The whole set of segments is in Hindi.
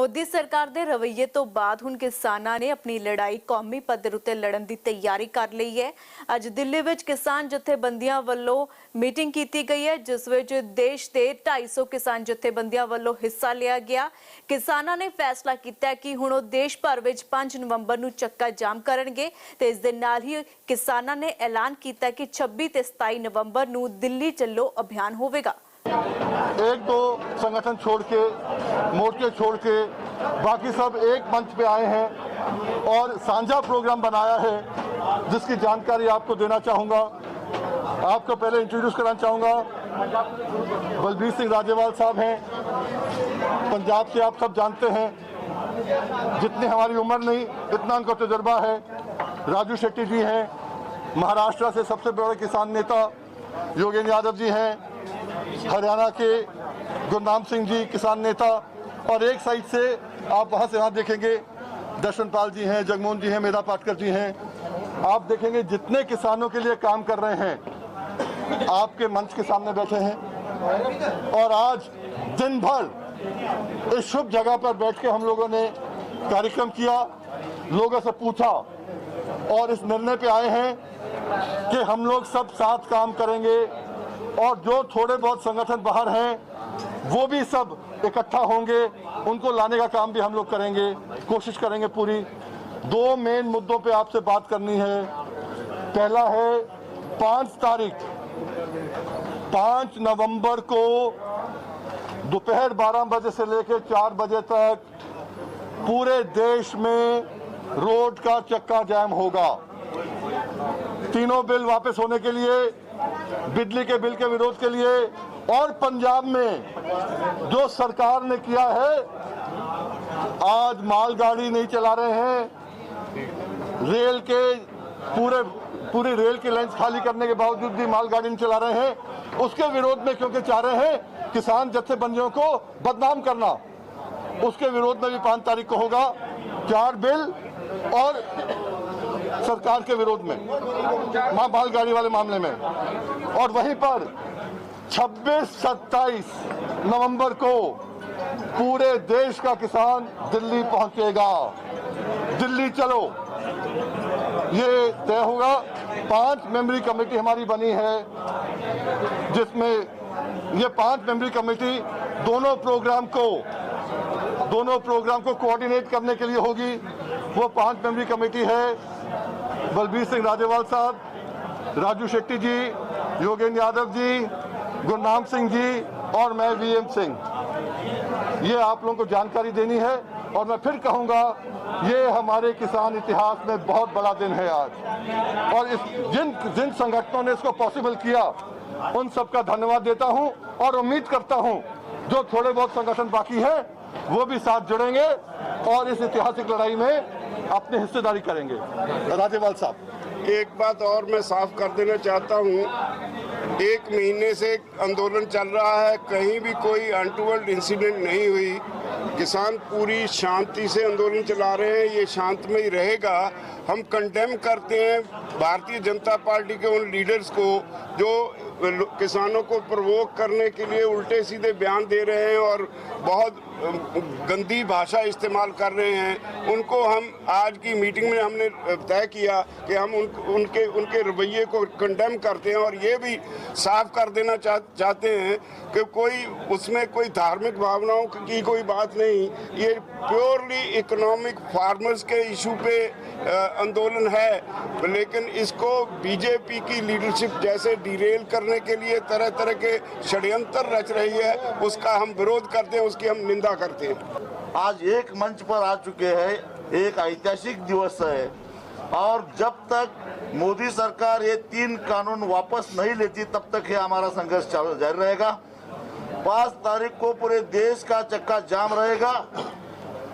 ਮੋਦੀ ਸਰਕਾਰ ਦੇ ਰਵੱਈਏ ਤੋਂ ਬਾਅਦ ਹੁਣ ਕਿਸਾਨਾਂ ਨੇ ਆਪਣੀ ਲੜਾਈ ਕੌਮੀ ਪੱਧਰ ਉੱਤੇ ਲੜਨ ਦੀ ਤਿਆਰੀ ਕਰ ਲਈ ਹੈ। ਅੱਜ ਦਿੱਲੀ ਵਿੱਚ ਕਿਸਾਨ ਜਥੇਬੰਦੀਆਂ ਵੱਲੋਂ ਮੀਟਿੰਗ ਕੀਤੀ ਗਈ ਹੈ, ਜਿਸ ਵਿੱਚ ਦੇਸ਼ ਦੇ 250 ਕਿਸਾਨ ਜਥੇਬੰਦੀਆਂ ਵੱਲੋਂ ਹਿੱਸਾ ਲਿਆ ਗਿਆ। ਕਿਸਾਨਾਂ ਨੇ ਫੈਸਲਾ ਕੀਤਾ ਕਿ ਹੁਣ ਉਹ ਦੇਸ਼ ਭਰ ਵਿੱਚ 5 ਨਵੰਬਰ ਨੂੰ ਚੱਕਾ ਜਾਮ ਕਰਨਗੇ ਤੇ ਇਸ ਦੇ ਨਾਲ ਹੀ ਕਿਸਾਨਾਂ ਨੇ ਐਲਾਨ ਕੀਤਾ ਕਿ 26 ਤੇ 27 ਨਵੰਬਰ ਨੂੰ ਦਿੱਲੀ ਚੱਲੋ अभियान होगा। एक दो संगठन छोड़ के, मोर्चे छोड़ के बाकी सब एक मंच पे आए हैं और साझा प्रोग्राम बनाया है, जिसकी जानकारी आपको देना चाहूँगा। आपको पहले इंट्रोड्यूस कराना चाहूँगा। बलबीर सिंह राजेवाल साहब हैं, पंजाब से आप सब जानते हैं। जितनी हमारी उम्र नहीं इतना उनका तजुर्बा है। राजू शेट्टी जी हैं, महाराष्ट्र से सबसे बड़े किसान नेता योगेंद्र यादव जी हैं, हरियाणा के गुरनाम सिंह जी किसान नेता, और एक साइड से आप वहाँ से वहाँ देखेंगे दर्शनपाल जी हैं, जगमोहन जी हैं, मेधा पाटकर जी हैं। आप देखेंगे जितने किसानों के लिए काम कर रहे हैं आपके मंच के सामने बैठे हैं। और आज दिन भर इस शुभ जगह पर बैठ के हम लोगों ने कार्यक्रम किया, लोगों से पूछा और इस निर्णय पे आए हैं कि हम लोग सब साथ काम करेंगे और जो थोड़े बहुत संगठन बाहर हैं वो भी सब इकट्ठा होंगे, उनको लाने का काम भी हम लोग करेंगे, कोशिश करेंगे पूरी। दो मेन मुद्दों पे आपसे बात करनी है। पहला है 5 तारीख 5 नवंबर को दोपहर 12 बजे से लेकर 4 बजे तक पूरे देश में रोड का चक्का जाम होगा। तीनों बिल वापस होने के लिए, बिजली के बिल के विरोध के लिए, और पंजाब में जो सरकार ने किया है, आज मालगाड़ी नहीं चला रहे हैं, रेल के पूरी रेल की लाइन खाली करने के बावजूद भी मालगाड़ी नहीं चला रहे हैं, उसके विरोध में, क्योंकि चाह रहे हैं किसान जत्थेबंदियों को बदनाम करना। उसके विरोध में भी 5 तारीख को होगा 4 बिल और सरकार के विरोध में, मालगाड़ी वाले मामले में। और वहीं पर 26-27 नवंबर को पूरे देश का किसान दिल्ली पहुंचेगा। दिल्ली चलो ये तय होगा। 5 मेंबरी कमेटी हमारी बनी है, जिसमें ये 5 मेंबरी कमेटी दोनों प्रोग्राम को कोऑर्डिनेट करने के लिए होगी। वो 5 मेंबरी कमेटी है बलबीर सिंह राजेवाल साहब, राजू शेट्टी जी, योगेंद्र यादव जी, गुरनाम सिंह जी और मैं वीएम सिंह। ये आप लोगों को जानकारी देनी है। और मैं फिर कहूँगा, ये हमारे किसान इतिहास में बहुत बड़ा दिन है आज। और जिन संगठनों ने इसको पॉसिबल किया उन सबका धन्यवाद देता हूँ और उम्मीद करता हूँ जो थोड़े बहुत संगठन बाकी हैं वो भी साथ जुड़ेंगे और इस ऐतिहासिक लड़ाई में अपनी हिस्सेदारी करेंगे। राजेवाल साहब, एक बात और मैं साफ कर देना चाहता हूँ, 1 महीने से आंदोलन चल रहा है, कहीं भी कोई अनटूवर्ड इंसिडेंट नहीं हुई। किसान पूरी शांति से आंदोलन चला रहे हैं, ये शांतमय रहेगा। हम कंडेम करते हैं भारतीय जनता पार्टी के उन लीडर्स को जो किसानों को प्रवोक करने के लिए उल्टे सीधे बयान दे रहे हैं और बहुत गंदी भाषा इस्तेमाल कर रहे हैं। उनको हम आज की मीटिंग में हमने तय किया कि हम उनके रवैये को कंडेम करते हैं और ये भी साफ कर देना चाहते हैं कि उसमें कोई धार्मिक भावनाओं की कोई बात नहीं। ये प्योरली इकोनॉमिक फार्मर्स के इशू पे आंदोलन है, लेकिन इसको बीजेपी की लीडरशिप जैसे डिरेल करने के लिए तरह तरह के षड्यंत्र रच रही है, उसका हम विरोध करते हैं, उसकी हम निंदा करते हैं। आज एक मंच पर आ चुके हैं, एक ऐतिहासिक दिवस है और जब तक मोदी सरकार ये 3 कानून वापस नहीं लेती तब तक ये हमारा संघर्ष जारी रहेगा। 5 तारीख को पूरे देश का चक्का जाम रहेगा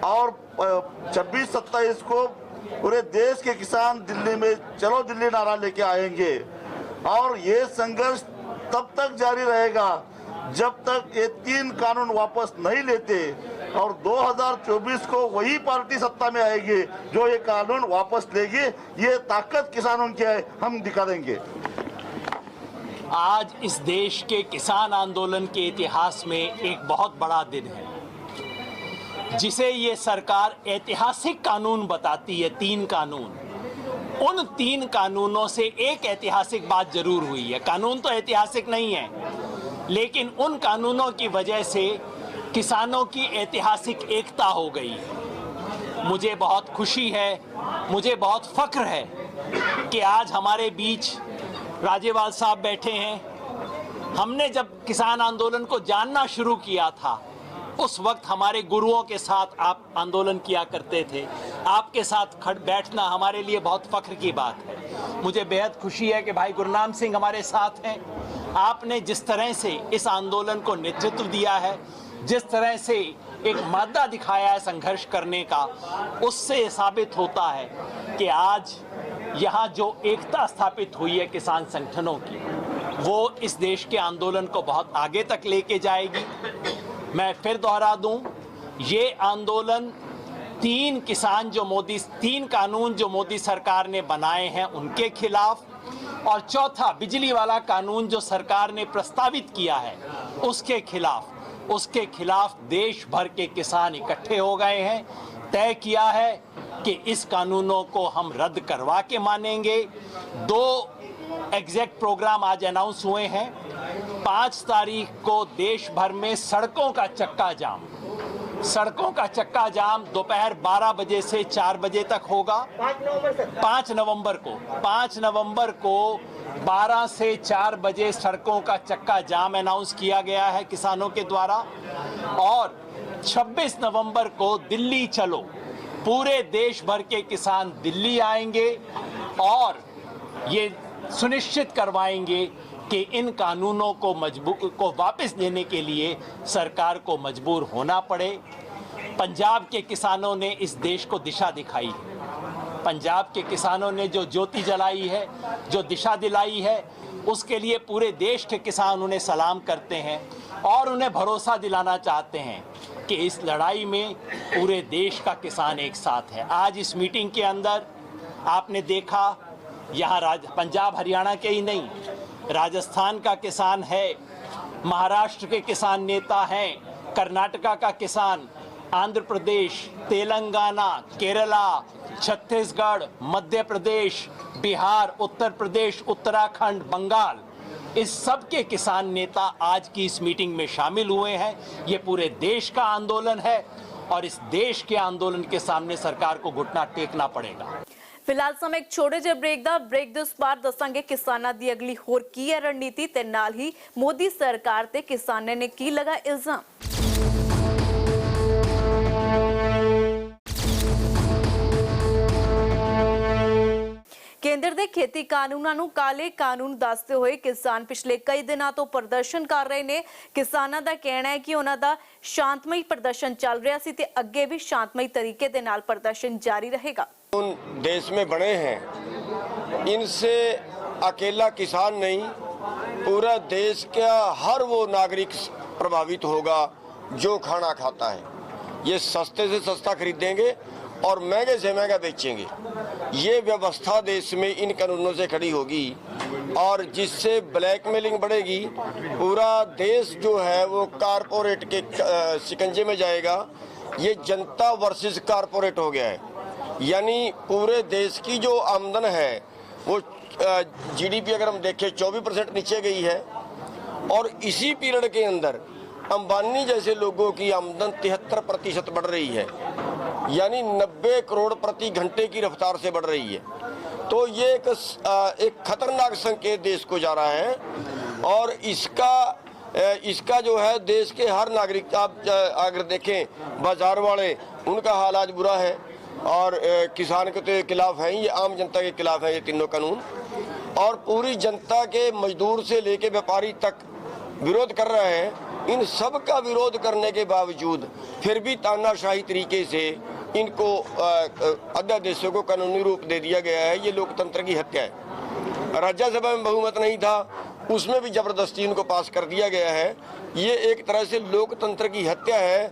और 26-27 को पूरे देश के किसान दिल्ली में चलो दिल्ली नारा लेके आएंगे। और ये संघर्ष तब तक जारी रहेगा जब तक ये 3 कानून वापस नहीं लेते और 2024 को वही पार्टी सत्ता में आएगी जो ये कानून वापस लेगी। ये ताकत किसानों की है, हम दिखा देंगे। आज इस देश के किसान आंदोलन के इतिहास में एक बहुत बड़ा दिन है। जिसे ये सरकार ऐतिहासिक कानून बताती है, 3 कानून, उन 3 कानूनों से एक ऐतिहासिक बात जरूर हुई है। कानून तो ऐतिहासिक नहीं है, लेकिन उन कानूनों की वजह से किसानों की ऐतिहासिक एकता हो गई। मुझे बहुत खुशी है, मुझे बहुत फख्र है कि आज हमारे बीच राजेवाल साहब बैठे हैं। हमने जब किसान आंदोलन को जानना शुरू किया था, उस वक्त हमारे गुरुओं के साथ आप आंदोलन किया करते थे। आपके साथ बैठना हमारे लिए बहुत फख्र की बात है। मुझे बेहद खुशी है कि भाई गुरनाम सिंह हमारे साथ हैं। आपने जिस तरह से इस आंदोलन को नेतृत्व दिया है, जिस तरह से एक मादा दिखाया है संघर्ष करने का, उससे साबित होता है कि आज यहाँ जो एकता स्थापित हुई है किसान संगठनों की, वो इस देश के आंदोलन को बहुत आगे तक लेके जाएगी। मैं फिर दोहरा दूं, ये आंदोलन 3 कानून जो मोदी सरकार ने बनाए हैं उनके खिलाफ, और चौथा बिजली वाला कानून जो सरकार ने प्रस्तावित किया है उसके खिलाफ देश भर के किसान इकट्ठे हो गए हैं। तय किया है कि इस कानूनों को हम रद्द करवा के मानेंगे। 2 एग्जैक्ट प्रोग्राम आज अनाउंस हुए हैं। 5 तारीख को देश भर में सड़कों का चक्का जाम दोपहर 12 बजे से 4 बजे तक होगा। 5 नवंबर को 12 से 4 बजे सड़कों का चक्का जाम अनाउंस किया गया है किसानों के द्वारा। और 26 नवंबर को दिल्ली चलो, पूरे देश भर के किसान दिल्ली आएंगे और ये सुनिश्चित करवाएंगे कि इन कानूनों को वापस लेने के लिए सरकार को मजबूर होना पड़े। पंजाब के किसानों ने इस देश को दिशा दिखाई है। पंजाब के किसानों ने जो ज्योति जलाई है, जो दिशा दिलाई है, उसके लिए पूरे देश के किसान उन्हें सलाम करते हैं और उन्हें भरोसा दिलाना चाहते हैं कि इस लड़ाई में पूरे देश का किसान एक साथ है। आज इस मीटिंग के अंदर आपने देखा, यहाँ पंजाब हरियाणा के ही नहीं, राजस्थान का किसान है, महाराष्ट्र के किसान नेता हैं, कर्नाटका का किसान, आंध्र प्रदेश, तेलंगाना, केरला, छत्तीसगढ़, मध्य प्रदेश, बिहार, उत्तर प्रदेश, उत्तराखंड, बंगाल, इस सब के किसान नेता आज की इस मीटिंग में शामिल हुए हैं। ये पूरे देश का आंदोलन है और इस देश के आंदोलन के सामने सरकार को घुटना टेकना पड़ेगा। ਫਿਲਹਾਲ ਸਮੇਂ ਇੱਕ ਛੋਟੇ ਜਿਹੇ ਬ੍ਰੇਕ ਦੇ ਉਸ ਪਾਰ ਦੱਸਾਂਗੇ ਕਿਸਾਨਾਂ ਦੀ ਅਗਲੀ ਹੋਰ ਕੀ ਹੈ ਰਣਨੀਤੀ ਤੇ ਨਾਲ ਹੀ ਮੋਦੀ ਸਰਕਾਰ ਤੇ ਕਿਸਾਨਾਂ ਨੇ ਕੀ ਲਗਾ ਇਲਜ਼ਾਮ। ਕੇਂਦਰ ਦੇ ਖੇਤੀ ਕਾਨੂੰਨਾਂ ਨੂੰ ਕਾਲੇ ਕਾਨੂੰਨ ਦੱਸਦੇ ਹੋਏ ਕਿਸਾਨ ਪਿਛਲੇ ਕਈ ਦਿਨਾਂ ਤੋਂ ਪ੍ਰਦਰਸ਼ਨ ਕਰ ਰਹੇ ਨੇ। ਕਿਸਾਨਾਂ ਦਾ ਕਹਿਣਾ ਹੈ ਕਿ ਉਹਨਾਂ ਦਾ ਸ਼ਾਂਤਮਈ ਪ੍ਰਦਰਸ਼ਨ ਚੱਲ ਰਿਹਾ ਸੀ ਤੇ ਅੱਗੇ ਵੀ ਸ਼ਾਂਤਮਈ ਤਰੀਕੇ ਦੇ ਨਾਲ ਪ੍ਰਦਰਸ਼ਨ ਜਾਰੀ ਰਹੇਗਾ। देश में बने हैं, इनसे अकेला किसान नहीं, पूरा देश का हर वो नागरिक प्रभावित होगा जो खाना खाता है। ये सस्ते से सस्ता खरीदेंगे और महंगे से महंगा बेचेंगे। ये व्यवस्था देश में इन कानूनों से खड़ी होगी और जिससे ब्लैकमेलिंग बढ़ेगी। पूरा देश जो है वो कारपोरेट के शिकंजे में जाएगा। ये जनता वर्सेस कारपोरेट हो गया है, यानी पूरे देश की जो आमदन है वो जीडीपी अगर हम देखें 24% नीचे गई है और इसी पीरियड के अंदर अंबानी जैसे लोगों की आमदन 73% बढ़ रही है, यानी 90 करोड़ प्रति घंटे की रफ्तार से बढ़ रही है। तो ये एक खतरनाक संकेत देश को जा रहा है और इसका जो है देश के हर नागरिक, आप अगर देखें बाजार वाले, उनका हाल आज बुरा है और किसान के खिलाफ हैं, ये आम जनता के खिलाफ हैं ये तीनों कानून। और पूरी जनता के मजदूर से लेके व्यापारी तक विरोध कर रहे हैं। इन सब का विरोध करने के बावजूद फिर भी तानाशाही तरीके से इनको अध्यादेशों को कानूनी रूप दे दिया गया है। ये लोकतंत्र की हत्या है। राज्यसभा में बहुमत नहीं था, उसमें भी जबरदस्ती इनको पास कर दिया गया है। ये एक तरह से लोकतंत्र की हत्या है,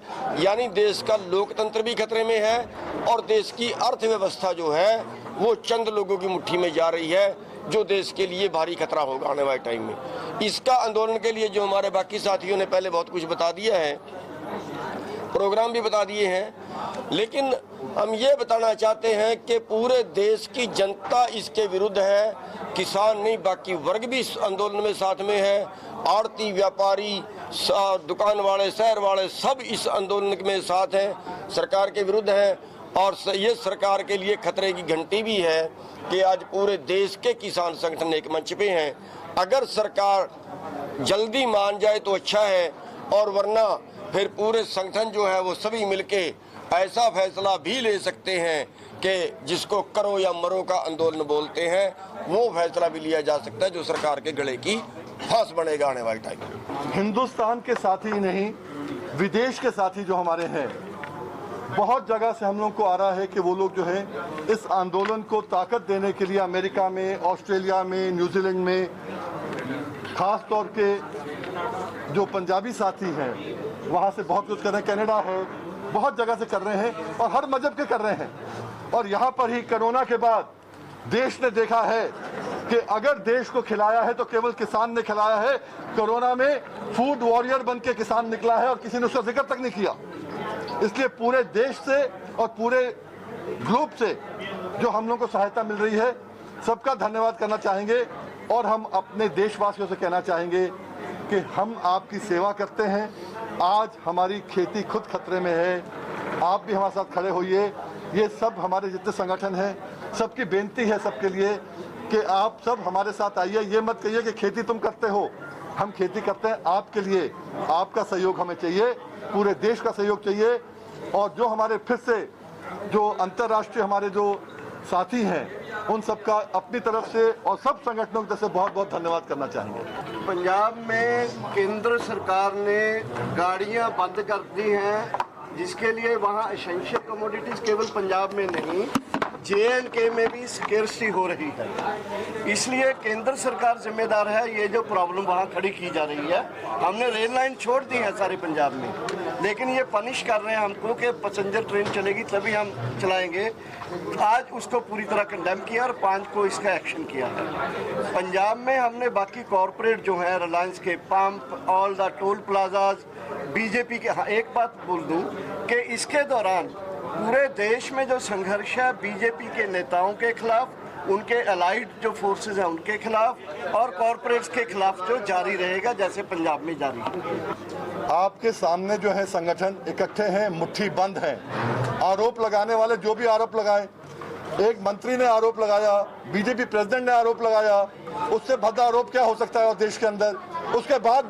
यानी देश का लोकतंत्र भी खतरे में है और देश की अर्थव्यवस्था जो है वो चंद लोगों की मुट्ठी में जा रही है, जो देश के लिए भारी खतरा होगा आने वाले टाइम में। इसका आंदोलन के लिए जो हमारे बाकी साथियों ने पहले बहुत कुछ बता दिया है, प्रोग्राम भी बता दिए हैं, लेकिन हम ये बताना चाहते हैं कि पूरे देश की जनता इसके विरुद्ध है। किसान नहीं, बाकी वर्ग भी इस आंदोलन में साथ में है। आड़ती, व्यापारी, दुकान वाले, शहर वाले सब इस आंदोलन में साथ हैं, सरकार के विरुद्ध हैं। और ये सरकार के लिए खतरे की घंटी भी है कि आज पूरे देश के किसान संगठन एक मंच पे हैं। अगर सरकार जल्दी मान जाए तो अच्छा है, और वरना फिर पूरे संगठन जो है वो सभी मिलके ऐसा फैसला भी ले सकते हैं कि जिसको करो या मरो का आंदोलन बोलते हैं, वो फैसला भी लिया जा सकता है जो सरकार के गले की फांस बनेगा आने वाले टाइम में। हिंदुस्तान के साथी नहीं, विदेश के साथी जो हमारे हैं, बहुत जगह से हम लोग को आ रहा है कि वो लोग जो है इस आंदोलन को ताकत देने के लिए अमेरिका में, ऑस्ट्रेलिया में, न्यूजीलैंड में, खास तौर के जो पंजाबी साथी हैं वहाँ से बहुत कुछ कर रहे हैं, कनाडा है, बहुत जगह से कर रहे हैं और हर मजहब के कर रहे हैं। और यहाँ पर ही कोरोना के बाद देश ने देखा है कि अगर देश को खिलाया है तो केवल किसान ने खिलाया है। कोरोना में फूड वॉरियर बन के किसान निकला है और किसी ने उसका जिक्र तक नहीं किया। इसलिए पूरे देश से और पूरे ग्रुप से जो हम लोग को सहायता मिल रही है, सबका धन्यवाद करना चाहेंगे। और हम अपने देशवासियों से कहना चाहेंगे कि हम आपकी सेवा करते हैं। आज हमारी खेती खुद खतरे में है, आप भी हमारे साथ खड़े होइए। ये सब हमारे जितने संगठन हैं, सबकी बेनती है सबके लिए कि आप सब हमारे साथ आइए। ये मत कहिए कि खेती तुम करते हो, हम खेती करते हैं आपके लिए। आपका सहयोग हमें चाहिए, पूरे देश का सहयोग चाहिए। और जो हमारे फिर से जो अंतर्राष्ट्रीय हमारे जो साथी हैं, उन सबका अपनी तरफ से और सब संगठनों की तरफ से बहुत बहुत धन्यवाद करना चाहेंगे। पंजाब में केंद्र सरकार ने गाड़ियां बंद कर दी हैं, जिसके लिए वहाँ एसेंशियल कमोडिटीज़ केवल पंजाब में नहीं, JNK में भी स्केर्सिटी हो रही है। इसलिए केंद्र सरकार जिम्मेदार है। ये जो प्रॉब्लम वहाँ खड़ी की जा रही है, हमने रेल लाइन छोड़ दी है सारे पंजाब में, लेकिन ये पनिश कर रहे हैं हमको कि पैसेंजर ट्रेन चलेगी तभी हम चलाएंगे। आज उसको पूरी तरह कंडेम किया और 5 को इसका एक्शन किया है। पंजाब में हमने बाकी कॉरपोरेट जो है, रिलायंस के pump, all the toll plazas, BJP के, हाँ एक बात बोल दूँ कि इसके दौरान पूरे देश में जो संघर्ष है बीजेपी के नेताओं के खिलाफ, उनके अलाइड जो फोर्सेस हैं उनके खिलाफ और कॉरपोरेट्स के खिलाफ जो जारी रहेगा, जैसे पंजाब में जारी है। आपके सामने जो है संगठन इकट्ठे हैं, मुट्ठी बंद हैं। आरोप लगाने वाले जो भी आरोप लगाए, एक मंत्री ने आरोप लगाया, बीजेपी प्रेसिडेंट ने आरोप लगाया, उससे बड़ा आरोप क्या हो सकता है और देश के अंदर। उसके बाद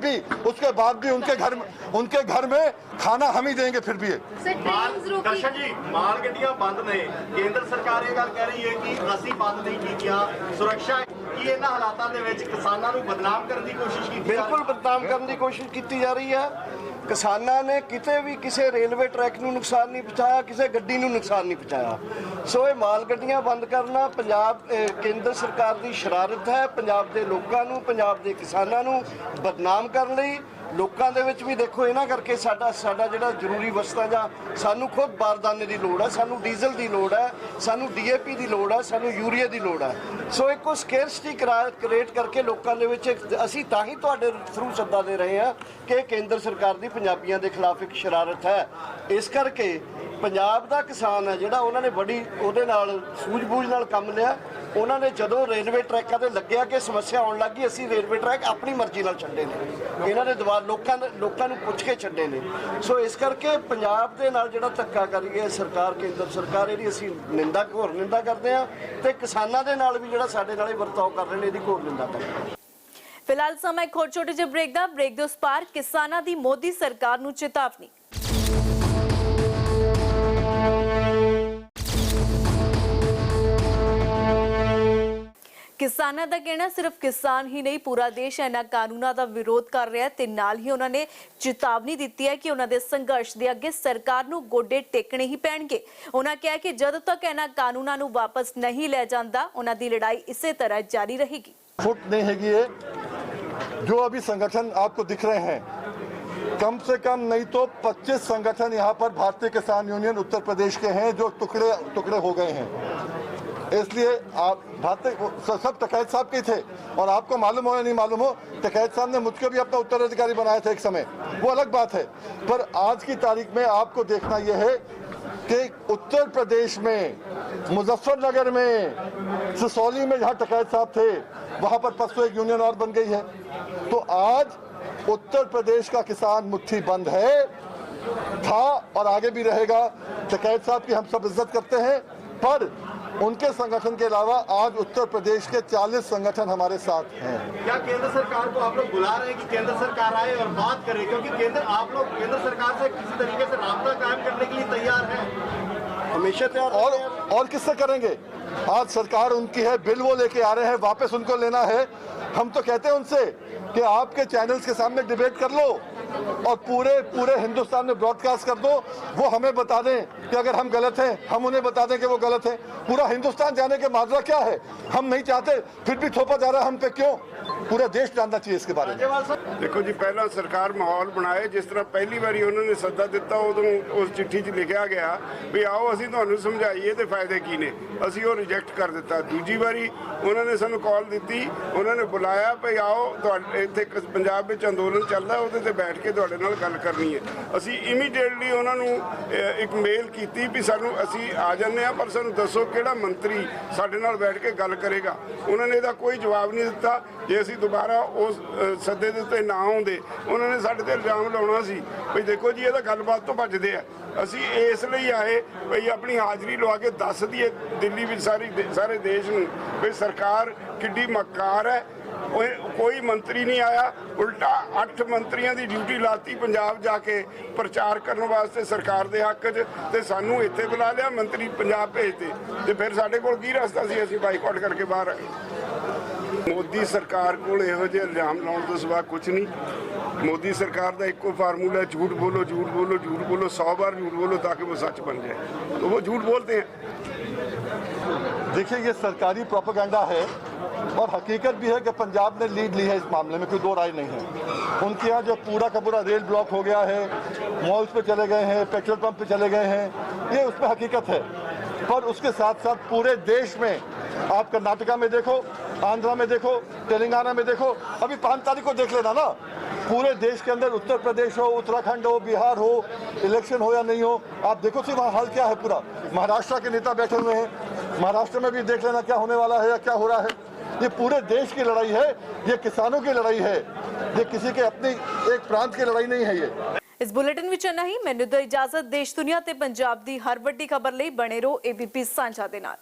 भी उनके घर में खाना हम ही देंगे फिर भी। दर्शन जी, माल गड्डियां बंद ने, केंद्र सरकार ये गल कह रही है कि ਅਸੀਂ ਬੰਦ नहीं कीतियां, सुरक्षा की ਇਹਨਾਂ ਹਾਲਾਤਾਂ ਦੇ ਵਿੱਚ ਕਿਸਾਨਾਂ ਨੂੰ ਬਦਨਾਮ ਕਰਨ ਦੀ ਕੋਸ਼ਿਸ਼ ਕੀਤੀ। बिल्कुल बदनाम करने की कोशिश की जा रही है। किसानों ने किते भी किसी रेलवे ट्रैक ਨੂੰ नुकसान नहीं पहुँचाया, किसी गड्डी ਨੂੰ नुकसान नहीं पहुँचाया। सो ये माल गड्डियां बंद करना पंजाब केंद्र सरकार की शरारत है। पंजाब के लोगों ਨੂੰ, पंजाब के किसानों ਨੂੰ बदनाम करने ਲਈ ਲੋਕਾਂ ਦੇ ਵਿੱਚ ਵੀ ਦੇਖੋ ਇਹਨਾਂ ਕਰਕੇ ਸਾਡਾ ਜਿਹੜਾ ਜ਼ਰੂਰੀ ਵਸਤਾਂ ਜਾਂ ਸਾਨੂੰ ਖੁਦ ਬਾਰਦਾਨੇ ਦੀ ਲੋੜ ਹੈ, ਸਾਨੂੰ ਡੀਜ਼ਲ ਦੀ ਲੋੜ ਹੈ, ਸਾਨੂੰ DAP ਦੀ ਲੋੜ ਹੈ, ਸਾਨੂੰ ਯੂਰੀਆ ਦੀ ਲੋੜ ਹੈ। ਸੋ ਇੱਕੋ ਸਕੇਰਸਿਟੀ ਕ੍ਰੀਏਟ ਕਰਕੇ ਲੋਕਾਂ ਦੇ ਵਿੱਚ ਅਸੀਂ ਤਾਂ ਹੀ ਤੁਹਾਡੇ ਥਰੂ ਸੱਦਾ ਦੇ ਰਹੇ ਹਾਂ ਕਿ ਕੇਂਦਰ ਸਰਕਾਰ ਦੀ ਪੰਜਾਬੀਆਂ ਦੇ ਖਿਲਾਫ ਇੱਕ ਸ਼ਰਾਰਤ ਹੈ। ਇਸ ਕਰਕੇ ਪੰਜਾਬ ਦਾ ਕਿਸਾਨ ਹੈ ਜਿਹੜਾ, ਉਹਨਾਂ ਨੇ ਬੜੀ ਉਹਦੇ ਨਾਲ ਸੂਝ-ਬੂਝ ਨਾਲ ਕੰਮ ਲਿਆ। ਉਹਨਾਂ ਨੇ ਜਦੋਂ ਰੇਲਵੇ ਟਰੈਕਾਂ ਤੇ ਲੱਗਿਆ ਕਿ ਸਮੱਸਿਆ ਆਉਣ ਲੱਗੀ, ਅਸੀਂ ਰੇਲਵੇ ਟਰੈਕ ਆਪਣੀ ਮਰਜ਼ੀ ਨਾਲ ਛੱਡੇ ਨੇ। ਇਹਨਾਂ ਨੇ ਦੁਬਾਰਾ ਲੋਕਾਂ ਨੂੰ ਪੁੱਛ ਕੇ ਛੱਡੇ ਨੇ। ਸੋ ਇਸ ਕਰਕੇ ਪੰਜਾਬ ਦੇ ਨਾਲ ਜਿਹੜਾ ਧੱਕਾ ਕਰੀ ਹੈ ਸਰਕਾਰ, ਕੇਂਦਰ ਸਰਕਾਰ, ਇਹਦੀ ਅਸੀਂ ਘੋਰ ਨਿੰਦਾ ਕਰਦੇ ਹਾਂ ਤੇ ਕਿਸਾਨਾਂ ਦੇ ਨਾਲ ਵੀ ਜਿਹੜਾ ਸਾਡੇ ਨਾਲ ਵਰਤਾਓ ਕਰ ਰਹੇ ਨੇ, ਇਹਦੀ ਘੋਰ ਨਿੰਦਾ ਕਰਦੇ ਹਾਂ। ਫਿਲਹਾਲ ਸਮਾਂ ਇੱਕ ਹੋਰ ਛੋਟੇ ਜਿਹੇ ਬ੍ਰੇਕ ਦੇ ਉਸ ਪਾਰ ਕਿਸਾਨਾਂ ਦੀ ਮੋਦੀ ਸਰਕਾਰ ਨੂੰ ਚੇਤਾਵਨੀ। ਕਿਸਾਨਾਂ ਦਾ ਕਹਿਣਾ ਸਿਰਫ ਕਿਸਾਨ ਹੀ ਨਹੀਂ, ਪੂਰਾ ਦੇਸ਼ ਇਹਨਾਂ ਕਾਨੂੰਨਾਂ ਦਾ ਵਿਰੋਧ ਕਰ ਰਿਹਾ ਤੇ ਨਾਲ ਹੀ ਉਹਨਾਂ ਨੇ ਚੇਤਾਵਨੀ ਦਿੱਤੀ ਹੈ ਕਿ ਉਹਨਾਂ ਦੇ ਸੰਘਰਸ਼ ਦੇ ਅੱਗੇ ਸਰਕਾਰ ਨੂੰ ਗੋਡੇ ਟੇਕਣੇ ਹੀ ਪੈਣਗੇ। ਉਹਨਾਂ ਕਿਹਾ ਕਿ ਜਦੋਂ ਤੱਕ ਇਹਨਾਂ ਕਾਨੂੰਨਾਂ ਨੂੰ ਵਾਪਸ ਨਹੀਂ ਲੈ ਜਾਂਦਾ, ਉਹਨਾਂ ਦੀ ਲੜਾਈ ਇਸੇ ਤਰ੍ਹਾਂ ਜਾਰੀ ਰਹੇਗੀ। फुट नहीं हैगी ये जो अभी संगठन आपको दिख रहे हैं, कम से कम नहीं तो 25 संगठन यहाँ पर भारतीय किसान यूनियन उत्तर प्रदेश के हैं जो टुकड़े हो गए हैं। इसलिए आप भारतीय सब टकैत साहब के थे, और आपको मालूम हो या नहीं मालूम हो, टकैत साहब ने मुझको भी अपना उत्तराधिकारी बनाया था एक समय, वो अलग बात है। पर आज की तारीख में आपको देखना यह है कि उत्तर प्रदेश में मुजफ्फरनगर में सिसौली में जहाँ टकैत साहब थे वहाँ पर परसों एक यूनियन और बन गई है। तो आज उत्तर प्रदेश का किसान मुट्ठी बंद है, था और आगे भी रहेगा। टकैत साहब की हम सब इज्जत करते हैं, पर उनके संगठन के अलावा आज उत्तर प्रदेश के 40 संगठन हमारे साथ हैं। क्या केंद्र सरकार को आप लोग बुला रहे हैं कि केंद्र सरकार आए और बात करे, क्योंकि आप लोग केंद्र सरकार से किसी तरीके से राब्ता कायम करने के लिए तैयार हैं? हमेशा तैयार और किससे करेंगे? आज सरकार उनकी है, बिल वो लेके आ रहे हैं, वापस उनको लेना है। हम तो कहते हैं उनसे कि आपके चैनल्स के सामने डिबेट कर लो और पूरे हिंदुस्तान में ब्रॉडकास्ट कर दो। वो हमें बता दें कि अगर हम गलत हैं, हम उन्हें बता दें कि वो गलत है। पूरा हिंदुस्तान जाने के माजरा क्या है? हम नहीं चाहते, फिर भी थोपा जा रहा है हम पे, क्यों? पूरा देश जानना चाहिए इसके बारे में। देखो जी, पहला सरकार माहौल बनाए, जिस तरह पहली बारी उन्होंने सੱਦਾ ਦਿੱਤਾ ਉਦੋਂ ਉਸ ਚਿੱਠੀ 'ਚ ਲਿਖਿਆ ਗਿਆ ਵੀ ਆਓ ਅਸੀਂ ਤੁਹਾਨੂੰ ਸਮਝਾਈਏ ਤੇ ਫਾਇਦੇ ਕੀ ਨੇ, ਅਸੀਂ ਉਹ ਰਿਜੈਕਟ ਕਰ ਦਿੱਤਾ। ਦੂਜੀ ਵਾਰੀ ਉਹਨਾਂ ਨੇ ਸਾਨੂੰ ਕਾਲ ਦਿੱਤੀ, ਉਹਨਾਂ ਨੇ ਬੁਲਾਇਆ ਵੀ ਆਓ ਤੁਹਾਡੇ ਇੱਥੇ ਪੰਜਾਬ ਵਿੱਚ ਅੰਦੋਲਨ ਚੱਲਦਾ, ਉਹਦੇ ਤੇ ਬੈਠ ਕੇ ਤੁਹਾਡੇ ਨਾਲ ਗੱਲ ਕਰਨੀ ਹੈ। ਅਸੀਂ ਇਮੀਡੀਏਟਲੀ ਉਹਨਾਂ ਨੂੰ ਇੱਕ ਮੇਲ ਕੀਤੀ ਵੀ ਸਾਨੂੰ ਅਸੀਂ ਆ ਜਾਂਦੇ ਹਾਂ, ਪਰ ਸਾਨੂੰ ਦੱਸੋ ਕਿਹੜਾ ਮੰਤਰੀ ਸਾਡੇ ਨਾਲ ਬੈਠ ਕੇ ਗੱਲ ਕਰੇਗਾ। ਉਹਨਾਂ ਨੇ ਇਹਦਾ ਕੋਈ ਜਵਾਬ ਨਹੀਂ ਦਿੱਤਾ। ਜੇ ਅਸੀਂ ਦੁਬਾਰਾ ਉਸ ਸੱਦੇ ਦੇ ਉੱਤੇ ਨਾ ਆਉਂਦੇ, ਉਹਨਾਂ ਨੇ ਸਾਡੇ ਤੇ ਇਲਜ਼ਾਮ ਲਾਉਣਾ ਸੀ ਵੀ ਦੇਖੋ ਜੀ ਇਹ ਤਾਂ ਗੱਲਬਾਤ ਤੋਂ ਭੱਜਦੇ ਆ। ਅਸੀਂ ਇਸ ਲਈ ਆਏ ਵੀ ਆਪਣੀ ਹਾਜ਼ਰੀ ਲਵਾ ਕੇ ਦੱਸ ਦਈਏ ਦਿੱਲੀ ਵਿੱਚ ਸਾਰੇ ਦੇਸ਼ ਨੂੰ ਵੀ ਸਰਕਾਰ ਕਿੱਡੀ ਮੱਕਾਰ ਹੈ। ਕੋਈ ਮੰਤਰੀ ਨਹੀਂ ਆਇਆ, ਉਲਟਾ 8 ਮੰਤਰੀਆਂ ਦੀ ਡਿਊਟੀ ਲਾਤੀ ਪੰਜਾਬ ਜਾ ਕੇ ਪ੍ਰਚਾਰ ਕਰਨ ਵਾਸਤੇ ਸਰਕਾਰ ਦੇ ਹੱਕ 'ਚ, ਤੇ ਸਾਨੂੰ ਇੱਥੇ ਬੁਲਾ ਲਿਆ, ਮੰਤਰੀ ਪੰਜਾਬ ਭੇਜਤੇ, ਤੇ ਫਿਰ ਸਾਡੇ ਕੋਲ ਕੀ ਰਸਤਾ ਸੀ? ਅਸੀਂ ਬਾਈਕਾਟ ਕਰਕੇ ਬਾਹਰ ਆਏ। ਮੋਦੀ ਸਰਕਾਰ ਕੋਲ ਇਹੋ ਜਿਹੇ ਇਲਜ਼ਾਮ ਲਾਉਣ ਤੋਂ ਸਿਵਾ ਕੁਝ ਨਹੀਂ। मोदी सरकार का एको फार्मूला है, झूठ बोलो झूठ बोलो झूठ बोलो, 100 बार झूठ बोलो ताकि वो सच बन जाए, तो वो झूठ बोलते हैं। देखिए, ये सरकारी प्रोपेगेंडा है और हकीकत भी है कि पंजाब ने लीड ली है इस मामले में, कोई दो राय नहीं है। उनके यहाँ जो पूरा का पूरा रेल ब्लॉक हो गया है, मॉल्स पे चले गए हैं, पेट्रोल पंप पे चले गए हैं, ये उसमें हकीकत है। पर उसके साथ साथ पूरे देश में आप कर्नाटका में देखो, आंध्रा में देखो, तेलंगाना में देखो, अभी 5 तारीख को देख लेना ना, पूरे देश के अंदर उत्तर प्रदेश हो, उत्तराखंड हो, बिहार हो, इलेक्शन हो या नहीं हो, आप देखो कि वहाँ हाल क्या है। पूरा महाराष्ट्र के नेता बैठे हुए हैं, महाराष्ट्र में भी देख लेना क्या होने वाला है या क्या हो रहा है। ये पूरे देश की लड़ाई है, ये किसानों की लड़ाई है, ये किसी के अपने एक प्रांत की लड़ाई नहीं है। ये इस बुलेटिन विच इन्ना ही। मैनूं दिओ इजाजत। देश दुनिया ते पंजाब दी हर वड्डी खबर लई बने रहो ABP सांझा दे नाल।